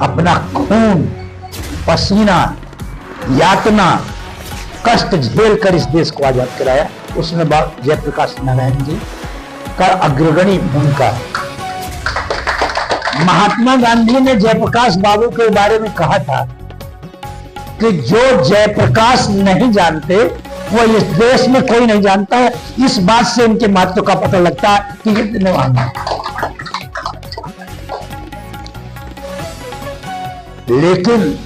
अपना खून, पसीना, यातना, कष्ट झेल कर इस देश को आजाद कराया, उसमें जयप्रकाश नारायण जी का अग्रगणी भूमिका। महात्मा गांधी ने जयप्रकाश बाबू के बारे में कहा था कि जो जयप्रकाश नहीं जानते वो इस देश में कोई नहीं जानता है। इस बात से इनके महत्व का पता लगता है कि कितने महान। लेकिन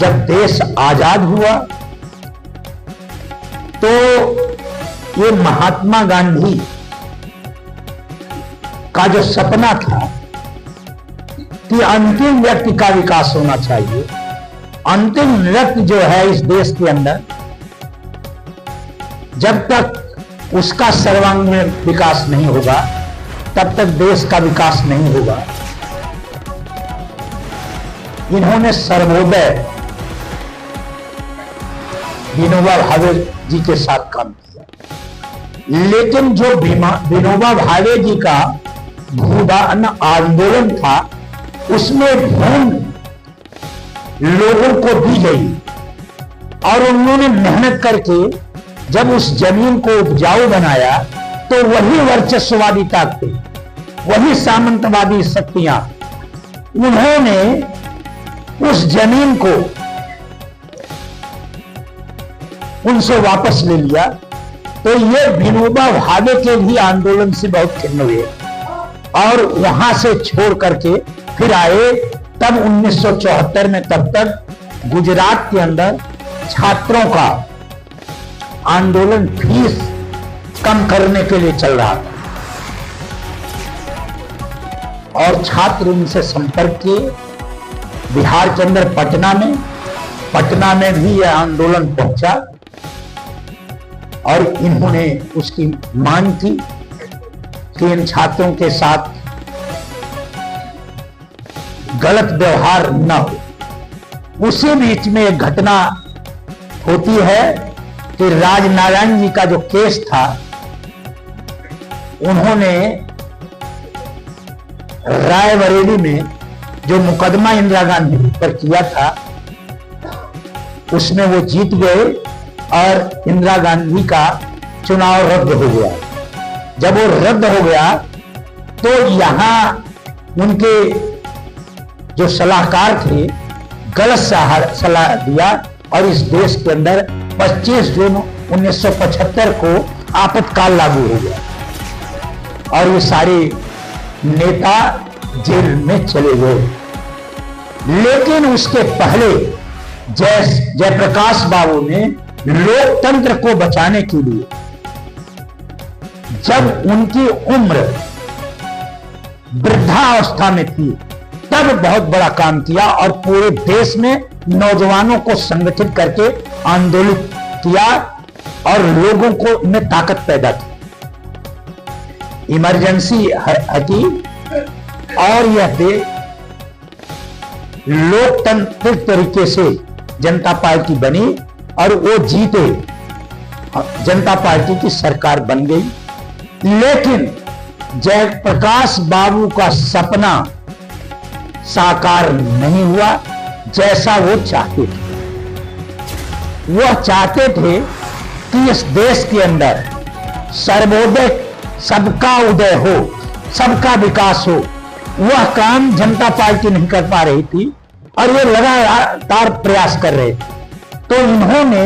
जब देश आजाद हुआ तो ये महात्मा गांधी का जो सपना था कि अंतिम व्यक्ति का विकास होना चाहिए, अंतिम व्यक्ति जो है इस देश के अंदर, जब तक उसका सर्वांगीण विकास नहीं होगा तब तक देश का विकास नहीं होगा। इन्होंने सर्वोदय विनोबा भावे जी के साथ काम किया, लेकिन जो विनोबा भावे जी का भूदान आंदोलन था उसमें भूमि लोगों को दी गई और उन्होंने मेहनत करके जब उस जमीन को उपजाऊ बनाया तो वही वर्चस्ववादी ताकतें, वही सामंतवादी शक्तियां, उन्होंने उस जमीन को उनसे वापस ले लिया। तो ये विनोबा भावे के भी आंदोलन से बहुत खिन्न हुए और वहां से छोड़ करके फिर आए। तब 1974 में तब तक गुजरात के अंदर छात्रों का आंदोलन फीस कम करने के लिए चल रहा था और छात्र उनसे संपर्क किए। बिहार के अंदर पटना में भी यह आंदोलन पहुंचा और इन्होंने उसकी मांग की कि इन छात्रों के साथ गलत व्यवहार न हो। उसी बीच में एक घटना होती है कि राजनारायण जी का जो केस था, उन्होंने रायबरेली में जो मुकदमा इंदिरा गांधी पर किया था उसमें वो जीत गए और इंदिरा गांधी का चुनाव रद्द हो गया। जब वो रद्द हो गया तो यहां उनके जो सलाहकार थे गलत सलाह दिया और इस देश के अंदर 25 जून 1975 को आपातकाल लागू हो गया और ये सारे नेता जेल में चले गए। लेकिन उसके पहले जयप्रकाश बाबू ने लोकतंत्र को बचाने के लिए, जब उनकी उम्र वृद्धावस्था में थी, तब बहुत बड़ा काम किया और पूरे देश में नौजवानों को संगठित करके आंदोलित किया और लोगों को में ताकत पैदा की। इमरजेंसी हटी और यह लोकतांत्रिक तरीके से जनता पार्टी बनी और वो जीते, जनता पार्टी की सरकार बन गई। लेकिन जयप्रकाश बाबू का सपना साकार नहीं हुआ जैसा वो चाहते थे। वह चाहते थे कि इस देश के अंदर सर्वोदय, सबका उदय हो, सबका विकास हो। वह काम जनता पार्टी नहीं कर पा रही थी और ये लगातार प्रयास कर रहे थे। तो इन्होंने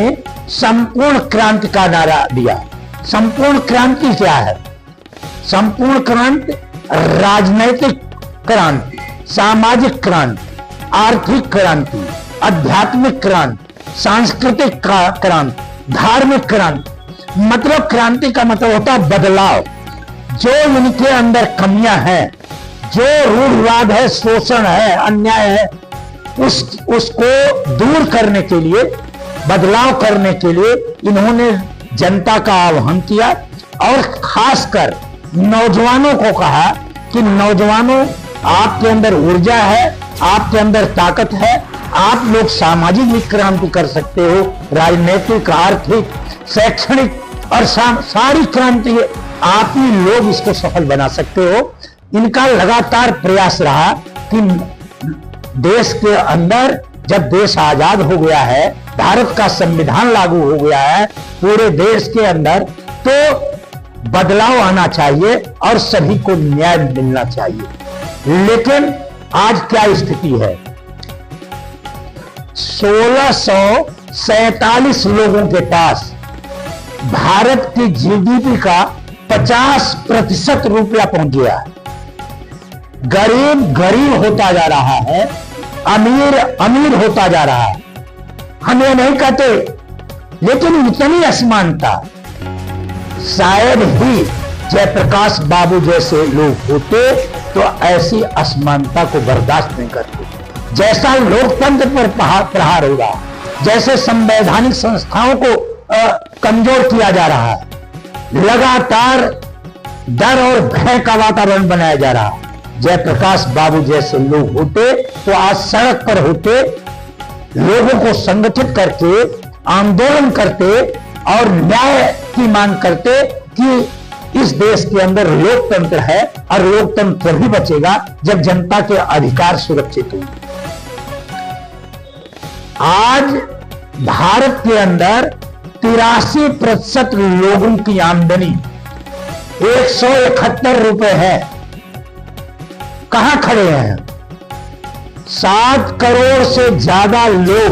संपूर्ण क्रांति का नारा दिया। संपूर्ण क्रांति क्या है? संपूर्ण क्रांति राजनैतिक क्रांति, सामाजिक क्रांति, आर्थिक क्रांति, आध्यात्मिक क्रांति, सांस्कृतिक क्रांति, धार्मिक क्रांति। मतलब क्रांति का मतलब होता है बदलाव। जो इनके अंदर कमियां हैं, जो रूढ़िवाद है, शोषण है, अन्याय है, उसको दूर करने के लिए, बदलाव करने के लिए इन्होंने जनता का आह्वान किया और खासकर नौजवानों को कहा कि नौजवानों, आपके अंदर ऊर्जा है, आपके अंदर ताकत है, आप लोग सामाजिक भी क्रांति कर सकते हो, राजनीतिक, आर्थिक, शैक्षणिक और सारी क्रांति आप ही लोग इसको सफल बना सकते हो। इनका लगातार प्रयास रहा कि देश के अंदर जब देश आजाद हो गया है, भारत का संविधान लागू हो गया है पूरे देश के अंदर, तो बदलाव आना चाहिए और सभी को न्याय मिलना चाहिए। लेकिन आज क्या स्थिति है? 1647 लोगों के पास भारत की जीडीपी का 50% रुपया पहुंच गया है। गरीब गरीब होता जा रहा है, अमीर अमीर होता जा रहा है। हम ये नहीं कहते, लेकिन इतनी असमानता, शायद ही जयप्रकाश बाबू जैसे लोग होते तो ऐसी असमानता को बर्दाश्त नहीं करते। जैसा लोकतंत्र पर प्रहार हो रहा, जैसे संवैधानिक संस्थाओं को कमजोर किया जा रहा है, लगातार डर और भय का वातावरण बनाया जा रहा है। जयप्रकाश बाबू जैसे लोग होते तो आज सड़क पर होते, लोगों को संगठित करते, आंदोलन करते और न्याय की मांग करते कि इस देश के अंदर लोकतंत्र है और लोकतंत्र तभी बचेगा जब जनता के अधिकार सुरक्षित होंगे। आज भारत के अंदर 83% लोगों की आमदनी 171 रुपए है। कहां खड़े हैं? 7 करोड़ से ज्यादा लोग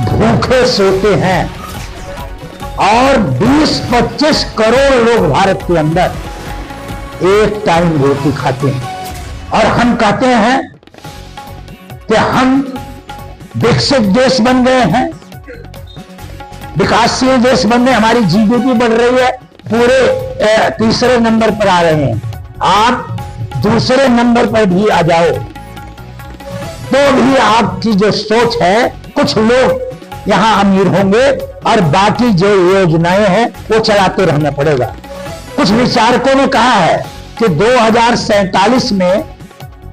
भूखे सोते हैं और 20-25 करोड़ लोग भारत के अंदर एक टाइम रोटी खाते हैं। और हम कहते हैं कि हम विकसित देश बन गए हैं, विकासशील देश बन गए, हमारी जीडीपी बढ़ रही है, पूरे तीसरे नंबर पर आ रहे हैं। आप दूसरे नंबर पर भी आ जाओ तो भी आपकी जो सोच है, कुछ लोग यहां अमीर होंगे और बाकी जो योजनाएं हैं वो चलाते रहना पड़ेगा। कुछ विचारकों ने कहा है कि 2047 में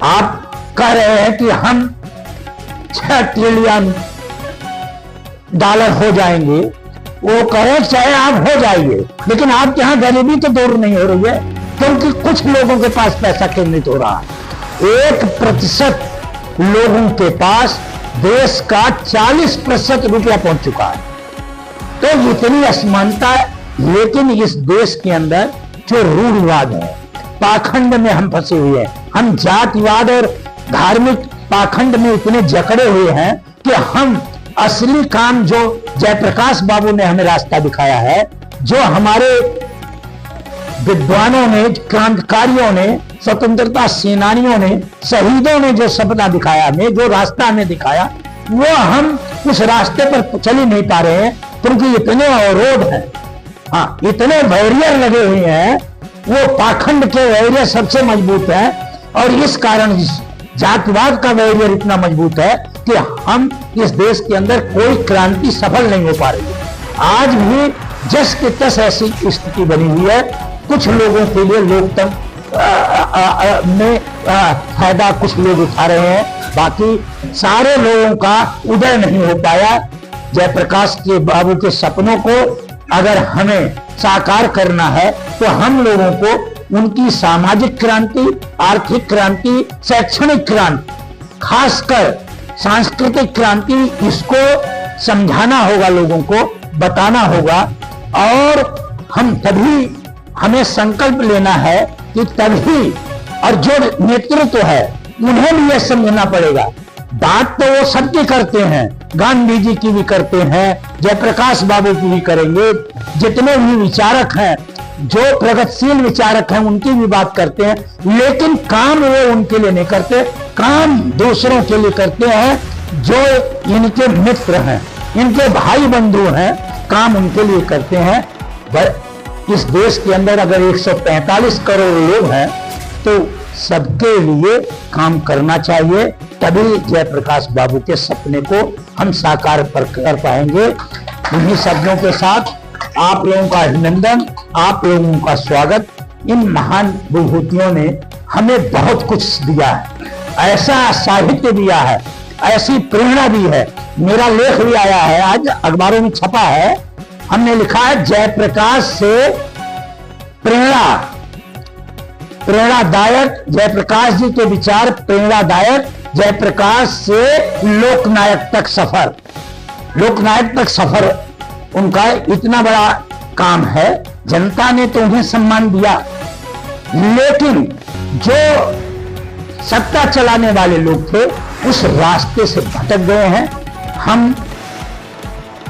आप कह रहे हैं कि हम 6 ट्रिलियन डॉलर हो जाएंगे। वो कहें चाहे आप हो जाइए, लेकिन आपके यहां गरीबी तो दूर नहीं हो रही है, क्योंकि कुछ लोगों के पास पैसा केंद्रित हो रहा है। 1% लोगों के पास देश का 40% रुपया पहुंच चुका है। तो इतनी असमानता है। लेकिन इस देश के अंदर जो रूढ़िवाद है, पाखंड में हम फंसे हुए हैं। हम जातिवाद और धार्मिक पाखंड में इतने जकड़े हुए हैं कि हम असली काम जो जयप्रकाश बाबू ने हमें रास्ता दिखाया है, जो हमारे विद्वानों ने, क्रांतिकारियों ने, स्वतंत्रता सेनानियों ने, शहीदों ने जो सपना दिखाया हमें, जो रास्ता हमें दिखाया, वो हम उस रास्ते पर चल ही नहीं पा रहे हैं, क्योंकि इतने अवरोध हैं, हाँ इतने बैरियर लगे हुए हैं। वो पाखंड के बैरियर सबसे मजबूत है और इस कारण जातिवाद का बैरियर इतना मजबूत है कि हम इस देश के अंदर कोई क्रांति सफल नहीं हो पा रही है। आज भी जस के तस ऐसी स्थिति बनी हुई है। कुछ लोगों के लिए लोकतंत्र में फायदा कुछ लोग उठा रहे हैं, बाकी सारे लोगों का उदय नहीं हो पाया। जयप्रकाश के बाबू के सपनों को अगर हमें साकार करना है तो हम लोगों को उनकी सामाजिक क्रांति, आर्थिक क्रांति, शैक्षणिक क्रांति, खासकर सांस्कृतिक क्रांति, इसको समझाना होगा, लोगों को बताना होगा। और हम तभी, हमें संकल्प लेना है कि तभी, और जो नेतृत्व है उन्हें भी यह समझना पड़ेगा। बात तो वो सबकी करते हैं, गांधी जी की भी करते हैं, जयप्रकाश बाबू की भी करेंगे, जितने भी विचारक हैं, जो प्रगतिशील विचारक हैं उनकी भी बात करते हैं, लेकिन काम वो उनके लिए नहीं करते, काम दूसरों के लिए करते हैं जो इनके मित्र हैं, इनके भाई बंधु हैं, काम उनके लिए करते हैं। इस देश के अंदर अगर 145 करोड़ लोग हैं तो सबके लिए काम करना चाहिए, तभी जयप्रकाश बाबू के सपने को हम साकार कर पाएंगे। इन्हीं शब्दों के साथ आप लोगों का अभिनंदन, आप लोगों का स्वागत। इन महान विभूतियों ने हमें बहुत कुछ दिया है, ऐसा साहित्य दिया है, ऐसी प्रेरणा दी है। मेरा लेख भी आया है, आज अखबारों में छपा है। हमने लिखा है जयप्रकाश से प्रेरणादायक, जयप्रकाश जी के विचार प्रेरणादायक, जयप्रकाश से लोकनायक तक सफर, लोकनायक तक सफर उनका इतना बड़ा काम है। जनता ने तो उन्हें सम्मान दिया, लेकिन जो सत्ता चलाने वाले लोग थे उस रास्ते से भटक गए हैं। हम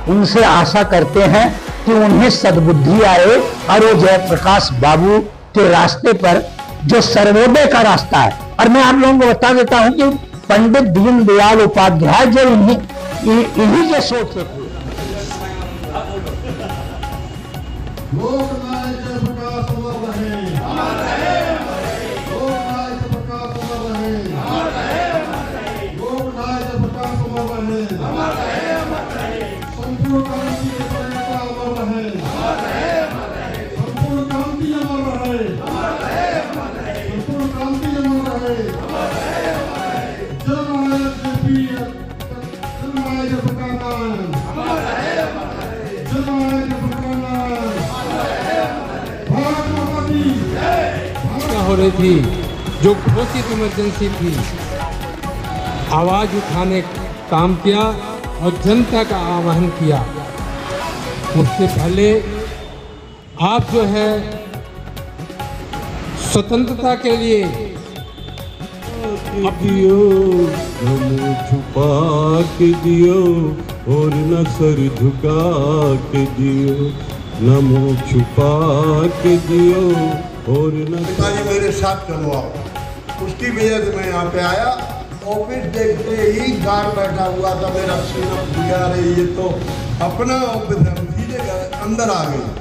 उनसे आशा करते हैं कि उन्हें सद्बुद्धि आए और वो जयप्रकाश बाबू के रास्ते पर जो सर्वोदय का रास्ता है। और मैं आप लोगों को बता देता हूं कि पंडित दीनदयाल उपाध्याय जो इन्हीं के सोच थे। लोकनायक जयप्रकाश अमर रहे, लोकनायक जयप्रकाश अमर रहे, लोकनायक जयप्रकाश अमर रहे, संपूर्ण क्रांति के प्रणेता अमर रहे, संपूर्ण क्रांति अमर रहे, संपूर्ण क्रांति अमर रहे। जननायक जेपी, जननायक जयप्रकाश नारायण, जननायक जयप्रकाश नारायण। हो रही थी, जो घोषित इमरजेंसी थी, आवाज उठाने काम किया और जनता का आह्वान किया। उससे पहले आप जो है स्वतंत्रता के लिए दियो, मुँह छुपा के दियो और न सर झुका के दियो, न मुँह छुपा के दियो और न। पिताजी मेरे साथ चलो आओ, उसकी वजह से मैं यहाँ पे आया। ऑफिस देखते ही गार्ड बैठा हुआ था, मेरा सीना फुला रही है, तो अपना ऑफिस हम सीधे अंदर आ गए।